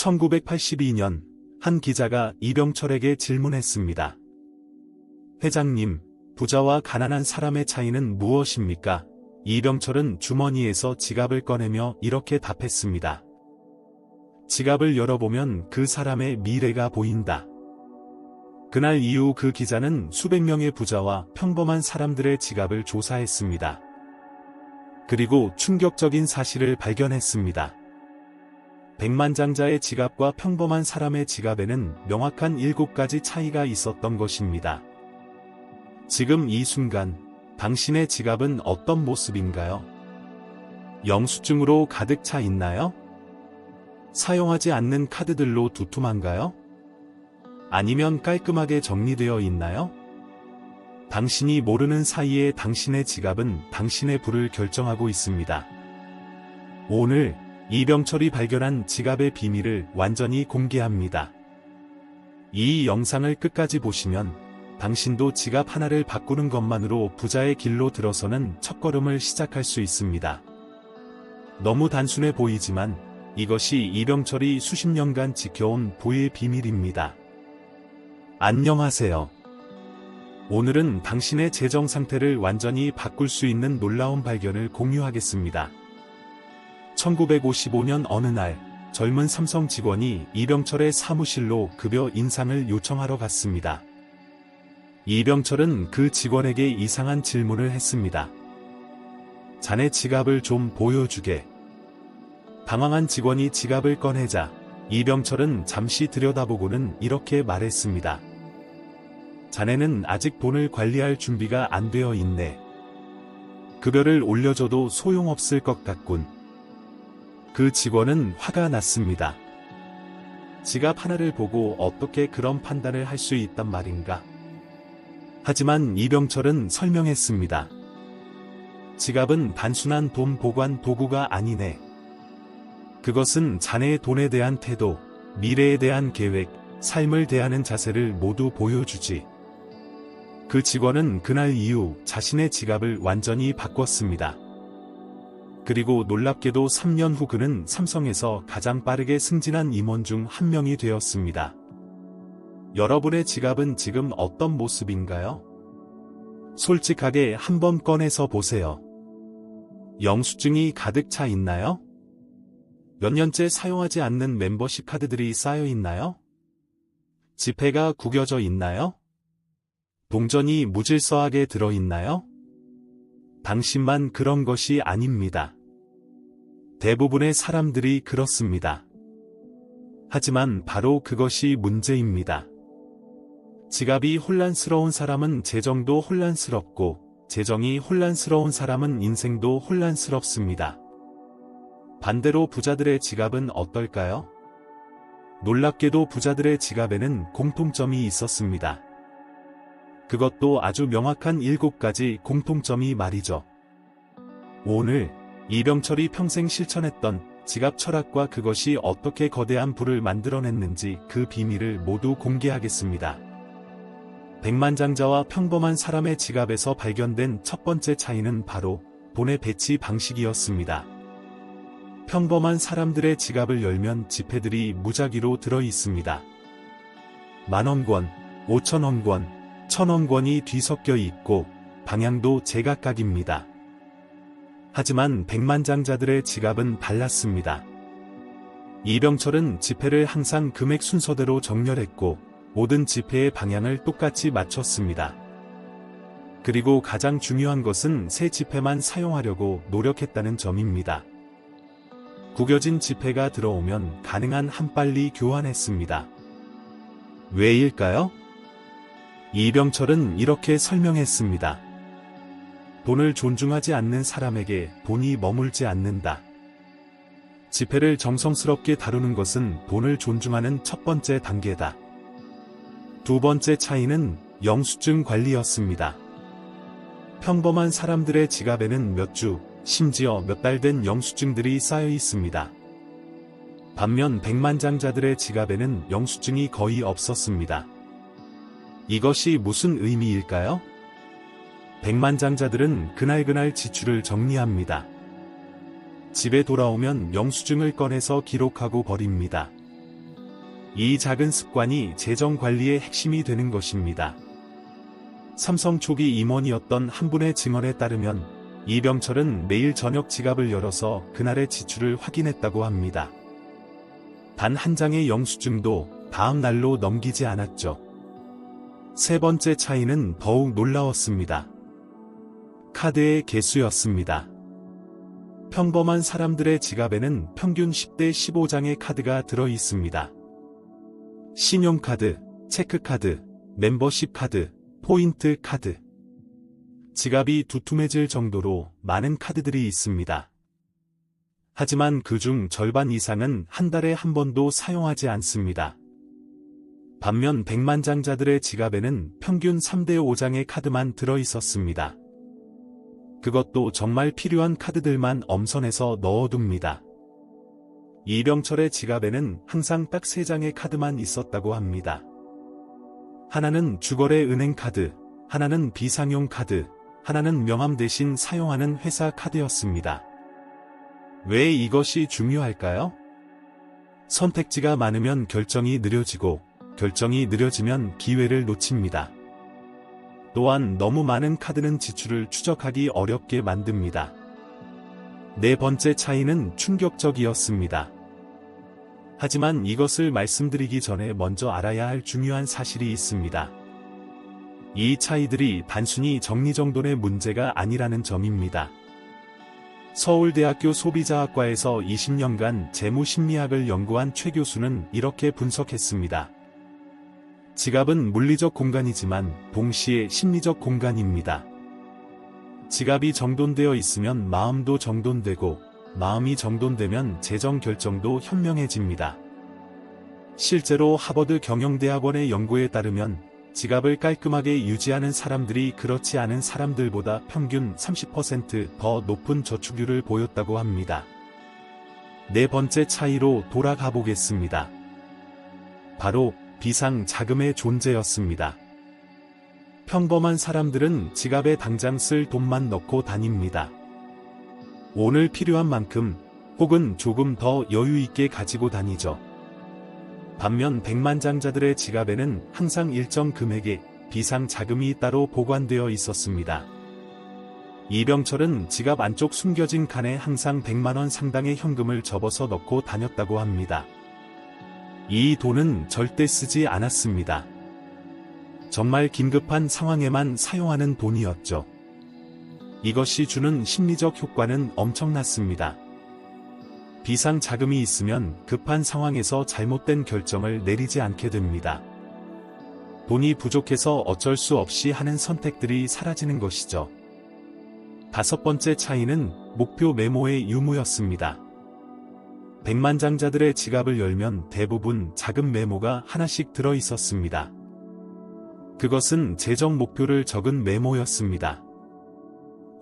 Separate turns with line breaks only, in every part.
1982년 한 기자가 이병철에게 질문했습니다. 회장님, 부자와 가난한 사람의 차이는 무엇입니까? 이병철은 주머니에서 지갑을 꺼내며 이렇게 답했습니다. 지갑을 열어보면 그 사람의 미래가 보인다. 그날 이후 그 기자는 수백 명의 부자와 평범한 사람들의 지갑을 조사했습니다. 그리고 충격적인 사실을 발견했습니다. 백만장자의 지갑과 평범한 사람의 지갑에는 명확한 7가지 차이가 있었던 것입니다. 지금 이 순간, 당신의 지갑은 어떤 모습인가요? 영수증으로 가득 차 있나요? 사용하지 않는 카드들로 두툼한가요? 아니면 깔끔하게 정리되어 있나요? 당신이 모르는 사이에 당신의 지갑은 당신의 부를 결정하고 있습니다. 오늘 이병철이 발견한 지갑의 비밀을 완전히 공개합니다. 이 영상을 끝까지 보시면 당신도 지갑 하나를 바꾸는 것만으로 부자의 길로 들어서는 첫걸음을 시작할 수 있습니다. 너무 단순해 보이지만 이것이 이병철이 수십 년간 지켜온 부의 비밀입니다. 안녕하세요. 오늘은 당신의 재정 상태를 완전히 바꿀 수 있는 놀라운 발견을 공유하겠습니다. 1955년 어느 날, 젊은 삼성 직원이 이병철의 사무실로 급여 인상을 요청하러 갔습니다. 이병철은 그 직원에게 이상한 질문을 했습니다. 자네 지갑을 좀 보여주게. 당황한 직원이 지갑을 꺼내자 이병철은 잠시 들여다보고는 이렇게 말했습니다. 자네는 아직 돈을 관리할 준비가 안 되어 있네. 급여를 올려줘도 소용없을 것 같군. 그 직원은 화가 났습니다. 지갑 하나를 보고 어떻게 그런 판단을 할 수 있단 말인가? 하지만 이병철은 설명했습니다. 지갑은 단순한 돈 보관 도구가 아니네. 그것은 자네의 돈에 대한 태도, 미래에 대한 계획, 삶을 대하는 자세를 모두 보여주지. 그 직원은 그날 이후 자신의 지갑을 완전히 바꿨습니다. 그리고 놀랍게도 3년 후 그는 삼성에서 가장 빠르게 승진한 임원 중 한 명이 되었습니다. 여러분의 지갑은 지금 어떤 모습인가요? 솔직하게 한번 꺼내서 보세요. 영수증이 가득 차 있나요? 몇 년째 사용하지 않는 멤버십 카드들이 쌓여 있나요? 지폐가 구겨져 있나요? 동전이 무질서하게 들어 있나요? 당신만 그런 것이 아닙니다. 대부분의 사람들이 그렇습니다. 하지만 바로 그것이 문제입니다. 지갑이 혼란스러운 사람은 재정도 혼란스럽고, 재정이 혼란스러운 사람은 인생도 혼란스럽습니다. 반대로 부자들의 지갑은 어떨까요? 놀랍게도 부자들의 지갑에는 공통점이 있었습니다. 그것도 아주 명확한 7가지 공통점이 말이죠. 오늘 이병철이 평생 실천했던 지갑 철학과 그것이 어떻게 거대한 부를 만들어냈는지 그 비밀을 모두 공개하겠습니다. 백만장자와 평범한 사람의 지갑에서 발견된 첫 번째 차이는 바로 돈의 배치 방식이었습니다. 평범한 사람들의 지갑을 열면 지폐들이 무작위로 들어 있습니다. 만원권, 5천원권, 1,000원권이 뒤섞여 있고 방향도 제각각입니다. 하지만 백만장자들의 지갑은 달랐습니다. 이병철은 지폐를 항상 금액 순서대로 정렬했고 모든 지폐의 방향을 똑같이 맞췄습니다. 그리고 가장 중요한 것은 새 지폐만 사용하려고 노력했다는 점입니다. 구겨진 지폐가 들어오면 가능한 한 빨리 교환했습니다. 왜일까요? 이병철은 이렇게 설명했습니다. 돈을 존중하지 않는 사람에게 돈이 머물지 않는다. 지폐를 정성스럽게 다루는 것은 돈을 존중하는 첫 번째 단계다. 두 번째 차이는 영수증 관리였습니다. 평범한 사람들의 지갑에는 몇 주, 심지어 몇 달 된 영수증들이 쌓여 있습니다. 반면 백만장자들의 지갑에는 영수증이 거의 없었습니다. 이것이 무슨 의미일까요? 백만장자들은 그날그날 지출을 정리합니다. 집에 돌아오면 영수증을 꺼내서 기록하고 버립니다. 이 작은 습관이 재정 관리의 핵심이 되는 것입니다. 삼성 초기 임원이었던 한 분의 증언에 따르면 이병철은 매일 저녁 지갑을 열어서 그날의 지출을 확인했다고 합니다. 단 한 장의 영수증도 다음 날로 넘기지 않았죠. 세 번째 차이는 더욱 놀라웠습니다. 카드의 개수였습니다. 평범한 사람들의 지갑에는 평균 10대 15장의 카드가 들어 있습니다. 신용카드, 체크카드, 멤버십 카드, 포인트 카드. 지갑이 두툼해질 정도로 많은 카드들이 있습니다. 하지만 그중 절반 이상은 한 달에 한 번도 사용하지 않습니다. 반면 백만장자들의 지갑에는 평균 3대 5장의 카드만 들어 있었습니다. 그것도 정말 필요한 카드들만 엄선해서 넣어둡니다. 이병철의 지갑에는 항상 딱 3장의 카드만 있었다고 합니다. 하나는 주거래 은행 카드, 하나는 비상용 카드, 하나는 명함 대신 사용하는 회사 카드였습니다. 왜 이것이 중요할까요? 선택지가 많으면 결정이 느려지고, 결정이 느려지면 기회를 놓칩니다. 또한 너무 많은 카드는 지출을 추적하기 어렵게 만듭니다. 네 번째 차이는 충격적이었습니다. 하지만 이것을 말씀드리기 전에 먼저 알아야 할 중요한 사실이 있습니다. 이 차이들이 단순히 정리정돈의 문제가 아니라는 점입니다. 서울대학교 소비자학과에서 20년간 재무심리학을 연구한 최 교수는 이렇게 분석했습니다. 지갑은 물리적 공간이지만 동시에 심리적 공간입니다. 지갑이 정돈되어 있으면 마음도 정돈되고, 마음이 정돈되면 재정 결정도 현명해집니다. 실제로 하버드 경영대학원의 연구에 따르면 지갑을 깔끔하게 유지하는 사람들이 그렇지 않은 사람들보다 평균 30% 더 높은 저축률을 보였다고 합니다. 네 번째 차이로 돌아가 보겠습니다. 바로 비상자금의 존재였습니다. 평범한 사람들은 지갑에 당장 쓸 돈만 넣고 다닙니다. 오늘 필요한 만큼 혹은 조금 더 여유 있게 가지고 다니죠. 반면 백만장자들의 지갑에는 항상 일정 금액의 비상자금이 따로 보관되어 있었습니다. 이병철은 지갑 안쪽 숨겨진 칸에 항상 100만원 상당의 현금을 접어서 넣고 다녔다고 합니다. 이 돈은 절대 쓰지 않았습니다. 정말 긴급한 상황에만 사용하는 돈이었죠. 이것이 주는 심리적 효과는 엄청났습니다. 비상자금이 있으면 급한 상황에서 잘못된 결정을 내리지 않게 됩니다. 돈이 부족해서 어쩔 수 없이 하는 선택들이 사라지는 것이죠. 다섯 번째 차이는 목표 메모의 유무였습니다. 백만장자들의 지갑을 열면 대부분 작은 메모가 하나씩 들어 있었습니다. 그것은 재정 목표를 적은 메모였습니다.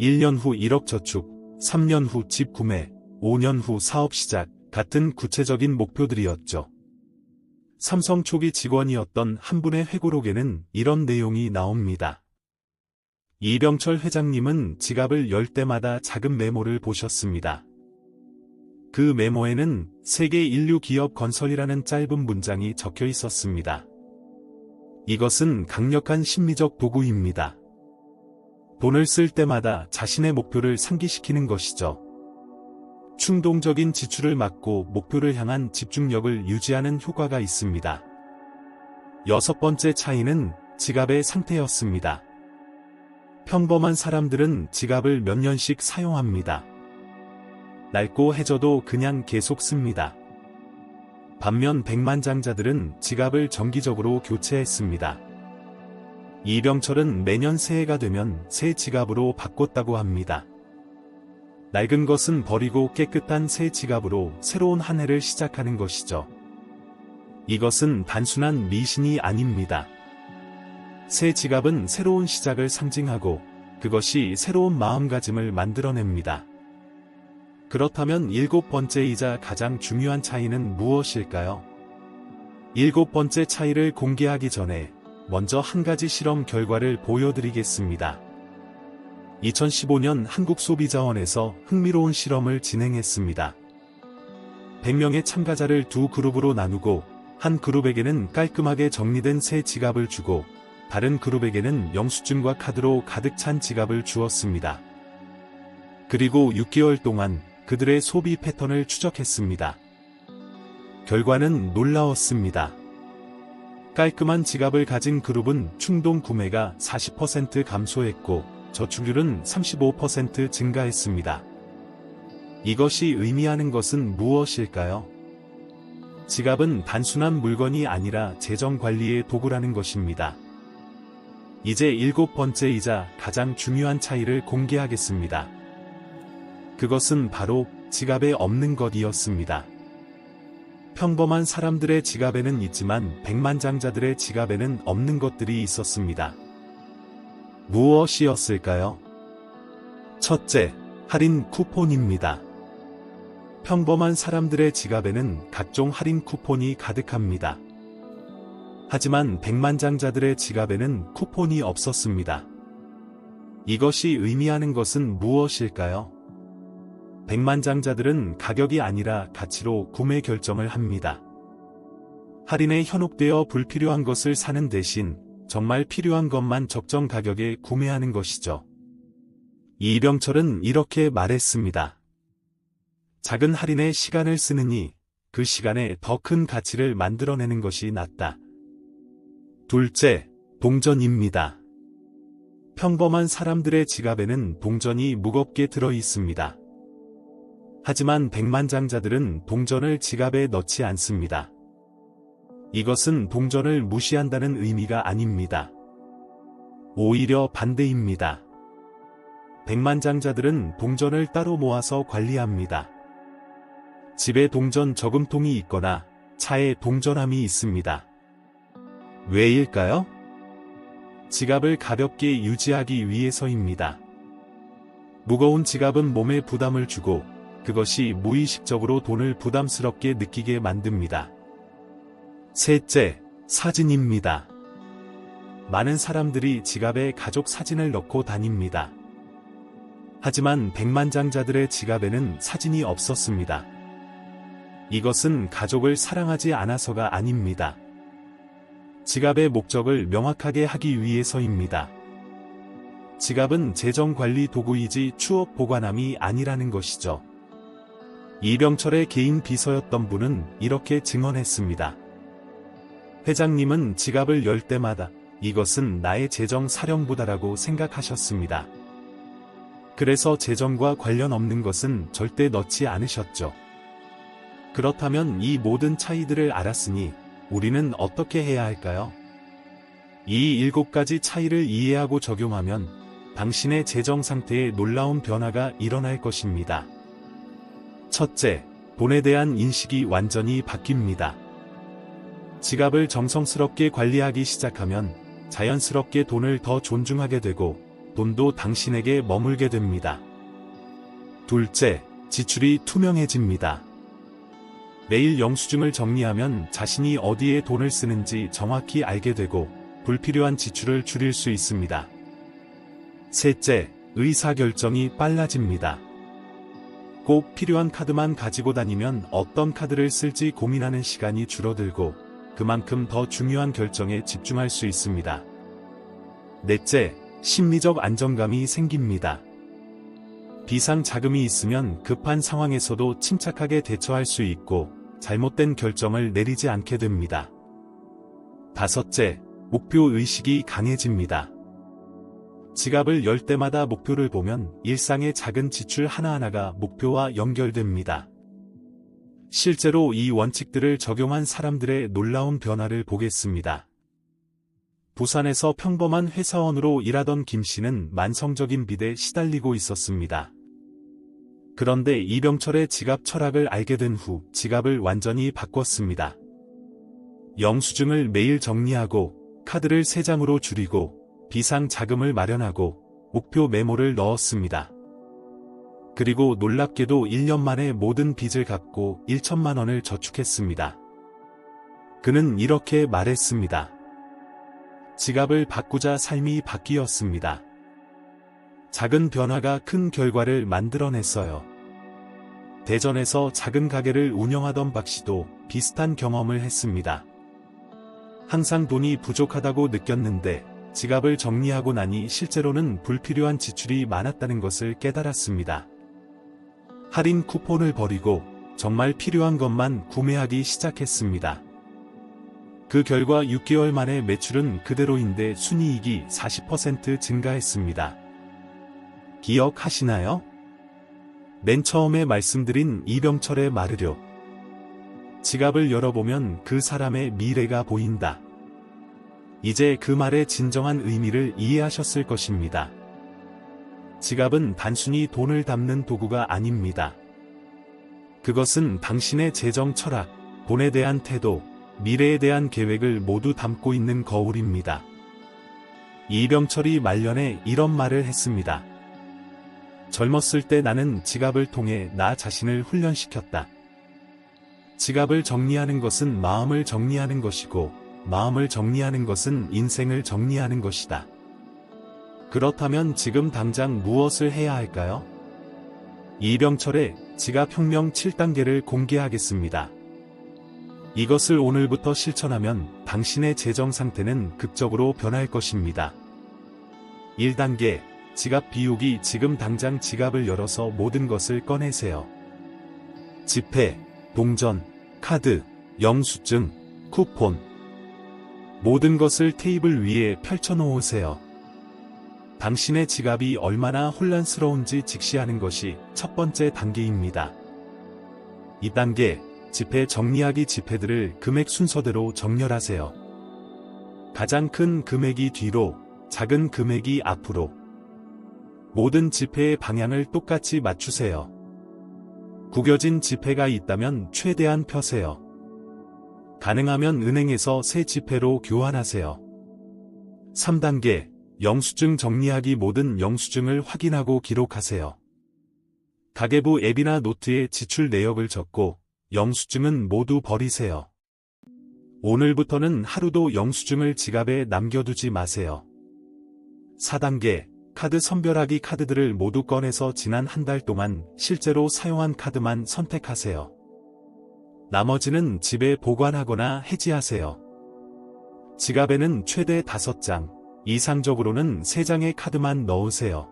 1년 후 1억 저축, 3년 후 집 구매, 5년 후 사업 시작 같은 구체적인 목표들이었죠. 삼성 초기 직원이었던 한 분의 회고록에는 이런 내용이 나옵니다. 이병철 회장님은 지갑을 열 때마다 작은 메모를 보셨습니다. 그 메모에는 세계 인류 기업 건설이라는 짧은 문장이 적혀 있었습니다. 이것은 강력한 심리적 도구입니다. 돈을 쓸 때마다 자신의 목표를 상기시키는 것이죠. 충동적인 지출을 막고 목표를 향한 집중력을 유지하는 효과가 있습니다. 여섯 번째 차이는 지갑의 상태였습니다. 평범한 사람들은 지갑을 몇 년씩 사용합니다. 낡고 해져도 그냥 계속 씁니다. 반면 백만장자들은 지갑을 정기적으로 교체했습니다. 이병철은 매년 새해가 되면 새 지갑으로 바꿨다고 합니다. 낡은 것은 버리고 깨끗한 새 지갑으로 새로운 한 해를 시작하는 것이죠. 이것은 단순한 미신이 아닙니다. 새 지갑은 새로운 시작을 상징하고 그것이 새로운 마음가짐을 만들어냅니다. 그렇다면 일곱 번째이자 가장 중요한 차이는 무엇일까요? 일곱 번째 차이를 공개하기 전에 먼저 한 가지 실험 결과를 보여드리겠습니다. 2015년 한국소비자원에서 흥미로운 실험을 진행했습니다. 100명의 참가자를 두 그룹으로 나누고 한 그룹에게는 깔끔하게 정리된 새 지갑을 주고 다른 그룹에게는 영수증과 카드로 가득 찬 지갑을 주었습니다. 그리고 6개월 동안 그들의 소비 패턴을 추적했습니다. 결과는 놀라웠습니다. 깔끔한 지갑을 가진 그룹은 충동 구매가 40% 감소했고 저축률은 35% 증가했습니다. 이것이 의미하는 것은 무엇일까요? 지갑은 단순한 물건이 아니라 재정 관리의 도구라는 것입니다. 이제 7번째이자 가장 중요한 차이를 공개하겠습니다. 그것은 바로 지갑에 없는 것이었습니다. 평범한 사람들의 지갑에는 있지만 백만장자들의 지갑에는 없는 것들이 있었습니다. 무엇이었을까요? 첫째, 할인 쿠폰입니다. 평범한 사람들의 지갑에는 각종 할인 쿠폰이 가득합니다. 하지만 백만장자들의 지갑에는 쿠폰이 없었습니다. 이것이 의미하는 것은 무엇일까요? 백만장자들은 가격이 아니라 가치로 구매 결정을 합니다. 할인에 현혹되어 불필요한 것을 사는 대신 정말 필요한 것만 적정 가격에 구매하는 것이죠. 이병철은 이렇게 말했습니다. 작은 할인에 시간을 쓰느니 그 시간에 더 큰 가치를 만들어내는 것이 낫다. 둘째, 동전입니다. 평범한 사람들의 지갑에는 동전이 무겁게 들어 있습니다. 하지만 백만장자들은 동전을 지갑에 넣지 않습니다. 이것은 동전을 무시한다는 의미가 아닙니다. 오히려 반대입니다. 백만장자들은 동전을 따로 모아서 관리합니다. 집에 동전 저금통이 있거나 차에 동전함이 있습니다. 왜일까요? 지갑을 가볍게 유지하기 위해서입니다. 무거운 지갑은 몸에 부담을 주고 그것이 무의식적으로 돈을 부담스럽게 느끼게 만듭니다. 셋째, 사진입니다. 많은 사람들이 지갑에 가족 사진을 넣고 다닙니다. 하지만 백만장자들의 지갑에는 사진이 없었습니다. 이것은 가족을 사랑하지 않아서가 아닙니다. 지갑의 목적을 명확하게 하기 위해서입니다. 지갑은 재정관리 도구이지 추억 보관함이 아니라는 것이죠. 이병철의 개인 비서였던 분은 이렇게 증언했습니다. 회장님은 지갑을 열 때마다 이것은 나의 재정 사령부다라고 생각하셨습니다. 그래서 재정과 관련 없는 것은 절대 넣지 않으셨죠. 그렇다면 이 모든 차이들을 알았으니 우리는 어떻게 해야 할까요? 이 7가지 차이를 이해하고 적용하면 당신의 재정 상태에 놀라운 변화가 일어날 것입니다. 첫째, 돈에 대한 인식이 완전히 바뀝니다. 지갑을 정성스럽게 관리하기 시작하면 자연스럽게 돈을 더 존중하게 되고 돈도 당신에게 머물게 됩니다. 둘째, 지출이 투명해집니다. 매일 영수증을 정리하면 자신이 어디에 돈을 쓰는지 정확히 알게 되고 불필요한 지출을 줄일 수 있습니다. 셋째, 의사결정이 빨라집니다. 꼭 필요한 카드만 가지고 다니면 어떤 카드를 쓸지 고민하는 시간이 줄어들고 그만큼 더 중요한 결정에 집중할 수 있습니다. 넷째, 심리적 안정감이 생깁니다. 비상자금이 있으면 급한 상황에서도 침착하게 대처할 수 있고 잘못된 결정을 내리지 않게 됩니다. 다섯째, 목표의식이 강해집니다. 지갑을 열 때마다 목표를 보면 일상의 작은 지출 하나하나가 목표와 연결됩니다. 실제로 이 원칙들을 적용한 사람들의 놀라운 변화를 보겠습니다. 부산에서 평범한 회사원으로 일하던 김 씨는 만성적인 빚에 시달리고 있었습니다. 그런데 이병철의 지갑 철학을 알게 된 후 지갑을 완전히 바꿨습니다. 영수증을 매일 정리하고 카드를 3장으로 줄이고 비상 자금을 마련하고 목표 메모를 넣었습니다. 그리고 놀랍게도 1년 만에 모든 빚을 갚고 1천만 원을 저축했습니다. 그는 이렇게 말했습니다. 지갑을 바꾸자 삶이 바뀌었습니다. 작은 변화가 큰 결과를 만들어냈어요. 대전에서 작은 가게를 운영하던 박 씨도 비슷한 경험을 했습니다. 항상 돈이 부족하다고 느꼈는데 지갑을 정리하고 나니 실제로는 불필요한 지출이 많았다는 것을 깨달았습니다. 할인 쿠폰을 버리고 정말 필요한 것만 구매하기 시작했습니다. 그 결과 6개월 만에 매출은 그대로인데 순이익이 40% 증가했습니다. 기억하시나요? 맨 처음에 말씀드린 이병철의 말으려. 지갑을 열어보면 그 사람의 미래가 보인다. 이제 그 말의 진정한 의미를 이해하셨을 것입니다. 지갑은 단순히 돈을 담는 도구가 아닙니다. 그것은 당신의 재정 철학, 돈에 대한 태도, 미래에 대한 계획을 모두 담고 있는 거울입니다. 이병철이 말년에 이런 말을 했습니다. 젊었을 때 나는 지갑을 통해 나 자신을 훈련시켰다. 지갑을 정리하는 것은 마음을 정리하는 것이고, 마음을 정리하는 것은 인생을 정리하는 것이다. 그렇다면 지금 당장 무엇을 해야 할까요? 이병철의 지갑혁명 7단계를 공개하겠습니다. 이것을 오늘부터 실천하면 당신의 재정 상태는 극적으로 변할 것입니다. 1단계, 지갑 비우기. 지금 당장 지갑을 열어서 모든 것을 꺼내세요. 지폐, 동전, 카드, 영수증, 쿠폰. 모든 것을 테이블 위에 펼쳐놓으세요. 당신의 지갑이 얼마나 혼란스러운지 직시하는 것이 첫 번째 단계입니다. 2단계, 지폐 정리하기. 지폐들을 금액 순서대로 정렬하세요. 가장 큰 금액이 뒤로, 작은 금액이 앞으로. 모든 지폐의 방향을 똑같이 맞추세요. 구겨진 지폐가 있다면 최대한 펴세요. 가능하면 은행에서 새 지폐로 교환하세요. 3단계, 영수증 정리하기. 모든 영수증을 확인하고 기록하세요. 가계부 앱이나 노트에 지출 내역을 적고 영수증은 모두 버리세요. 오늘부터는 하루도 영수증을 지갑에 남겨두지 마세요. 4단계, 카드 선별하기. 카드들을 모두 꺼내서 지난 한 달 동안 실제로 사용한 카드만 선택하세요. 나머지는 집에 보관하거나 해지하세요. 지갑에는 최대 5장, 이상적으로는 3장의 카드만 넣으세요.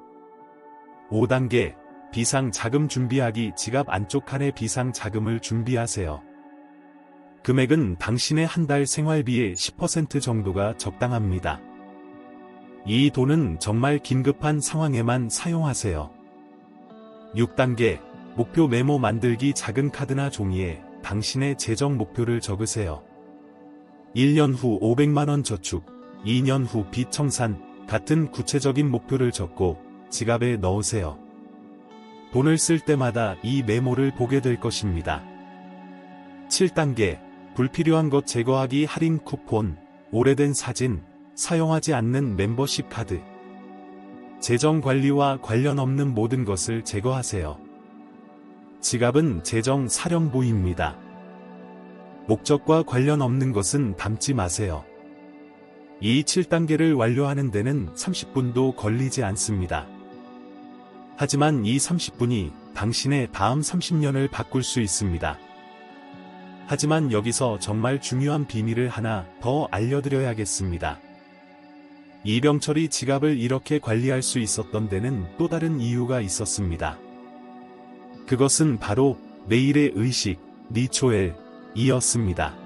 5단계, 비상 자금 준비하기. 지갑 안쪽 칸에 비상 자금을 준비하세요. 금액은 당신의 한 달 생활비의 10% 정도가 적당합니다. 이 돈은 정말 긴급한 상황에만 사용하세요. 6단계, 목표 메모 만들기. 작은 카드나 종이에 당신의 재정 목표를 적으세요. 1년 후 500만원 저축, 2년 후 빚 청산 같은 구체적인 목표를 적고 지갑에 넣으세요. 돈을 쓸 때마다 이 메모를 보게 될 것입니다. 7단계, 불필요한 것 제거하기. 할인 쿠폰, 오래된 사진, 사용하지 않는 멤버십 카드. 재정 관리와 관련 없는 모든 것을 제거하세요. 지갑은 재정 사령부입니다. 목적과 관련 없는 것은 담지 마세요. 이 7단계를 완료하는 데는 30분도 걸리지 않습니다. 하지만 이 30분이 당신의 다음 30년을 바꿀 수 있습니다. 하지만 여기서 정말 중요한 비밀을 하나 더 알려드려야겠습니다. 이병철이 지갑을 이렇게 관리할 수 있었던 데는 또 다른 이유가 있었습니다. 그것은 바로 매일의 의식, 리초엘이었습니다.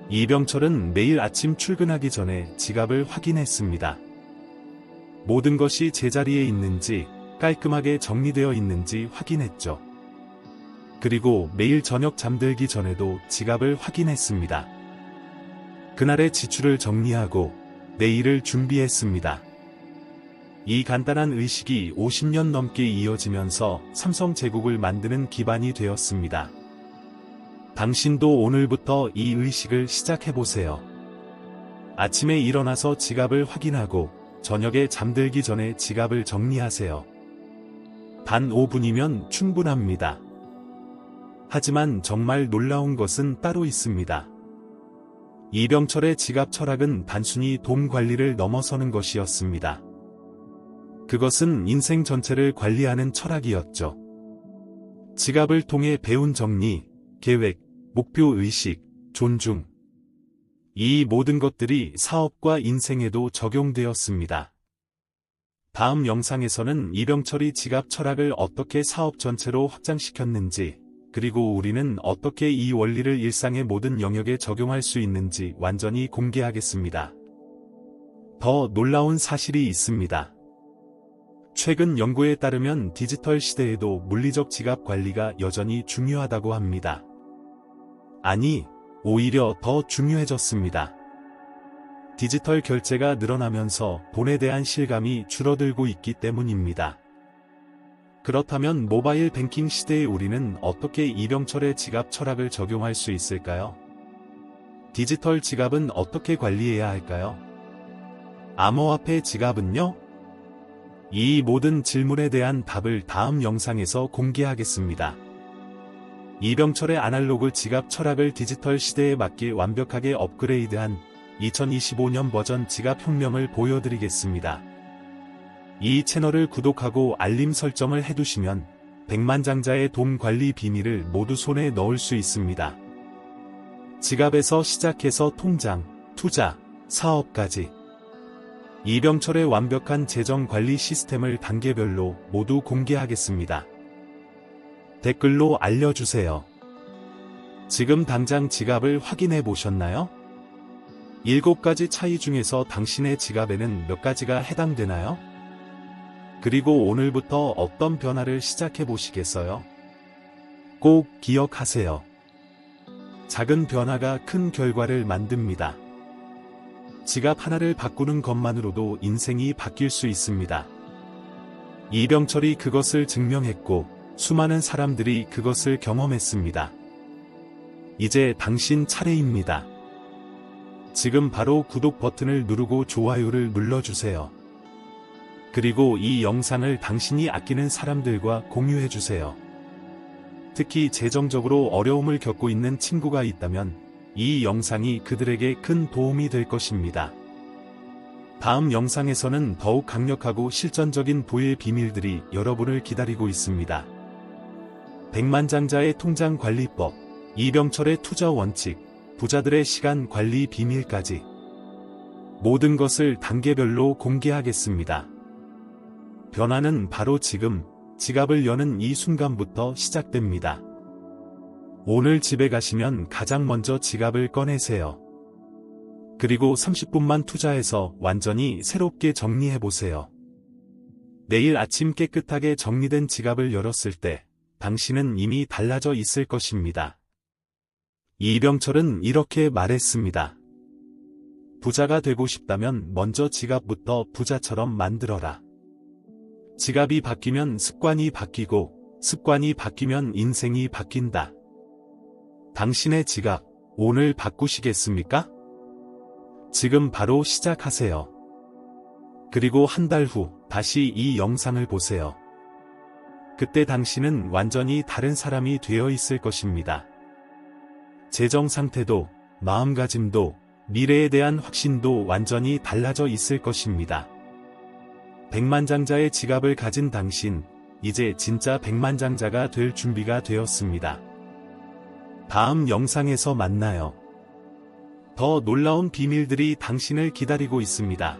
이병철은 매일 아침 출근하기 전에 지갑을 확인했습니다. 모든 것이 제자리에 있는지, 깔끔하게 정리되어 있는지 확인했죠. 그리고 매일 저녁 잠들기 전에도 지갑을 확인했습니다. 그날의 지출을 정리하고 내일을 준비했습니다. 이 간단한 의식이 50년 넘게 이어지면서 삼성제국을 만드는 기반이 되었습니다. 당신도 오늘부터 이 의식을 시작해보세요. 아침에 일어나서 지갑을 확인하고 저녁에 잠들기 전에 지갑을 정리하세요. 단 5분이면 충분합니다. 하지만 정말 놀라운 것은 따로 있습니다. 이병철의 지갑 철학은 단순히 돈 관리를 넘어서는 것이었습니다. 그것은 인생 전체를 관리하는 철학이었죠. 지갑을 통해 배운 정리, 계획, 목표 의식, 존중. 이 모든 것들이 사업과 인생에도 적용되었습니다. 다음 영상에서는 이병철이 지갑 철학을 어떻게 사업 전체로 확장시켰는지, 그리고 우리는 어떻게 이 원리를 일상의 모든 영역에 적용할 수 있는지 완전히 공개하겠습니다. 더 놀라운 사실이 있습니다. 최근 연구에 따르면 디지털 시대에도 물리적 지갑 관리가 여전히 중요하다고 합니다. 아니, 오히려 더 중요해졌습니다. 디지털 결제가 늘어나면서 돈에 대한 실감이 줄어들고 있기 때문입니다. 그렇다면 모바일 뱅킹 시대의 우리는 어떻게 이병철의 지갑 철학을 적용할 수 있을까요? 디지털 지갑은 어떻게 관리해야 할까요? 암호화폐 지갑은요? 이 모든 질문에 대한 답을 다음 영상에서 공개하겠습니다. 이병철의 아날로그 지갑 철학을 디지털 시대에 맞게 완벽하게 업그레이드한 2025년 버전 지갑 혁명을 보여드리겠습니다. 이 채널을 구독하고 알림 설정을 해두시면 백만장자의 돈 관리 비밀을 모두 손에 넣을 수 있습니다. 지갑에서 시작해서 통장, 투자, 사업까지 이병철의 완벽한 재정 관리 시스템을 단계별로 모두 공개하겠습니다. 댓글로 알려주세요. 지금 당장 지갑을 확인해 보셨나요? 7가지 차이 중에서 당신의 지갑에는 몇 가지가 해당되나요? 그리고 오늘부터 어떤 변화를 시작해 보시겠어요? 꼭 기억하세요. 작은 변화가 큰 결과를 만듭니다. 지갑 하나를 바꾸는 것만으로도 인생이 바뀔 수 있습니다. 이병철이 그것을 증명했고 수많은 사람들이 그것을 경험했습니다. 이제 당신 차례입니다. 지금 바로 구독 버튼을 누르고 좋아요를 눌러주세요. 그리고 이 영상을 당신이 아끼는 사람들과 공유해주세요. 특히 재정적으로 어려움을 겪고 있는 친구가 있다면 이 영상이 그들에게 큰 도움이 될 것입니다. 다음 영상에서는 더욱 강력하고 실전적인 부의 비밀들이 여러분을 기다리고 있습니다. 백만장자의 통장 관리법, 이병철의 투자 원칙, 부자들의 시간 관리 비밀까지 모든 것을 단계별로 공개하겠습니다. 변화는 바로 지금 지갑을 여는 이 순간부터 시작됩니다. 오늘 집에 가시면 가장 먼저 지갑을 꺼내세요. 그리고 30분만 투자해서 완전히 새롭게 정리해보세요. 내일 아침 깨끗하게 정리된 지갑을 열었을 때 당신은 이미 달라져 있을 것입니다. 이병철은 이렇게 말했습니다. 부자가 되고 싶다면 먼저 지갑부터 부자처럼 만들어라. 지갑이 바뀌면 습관이 바뀌고 습관이 바뀌면 인생이 바뀐다. 당신의 지갑, 오늘 바꾸시겠습니까? 지금 바로 시작하세요. 그리고 한 달 후 다시 이 영상을 보세요. 그때 당신은 완전히 다른 사람이 되어 있을 것입니다. 재정 상태도, 마음가짐도, 미래에 대한 확신도 완전히 달라져 있을 것입니다. 백만장자의 지갑을 가진 당신, 이제 진짜 백만장자가 될 준비가 되었습니다. 다음 영상에서 만나요. 더 놀라운 비밀들이 당신을 기다리고 있습니다.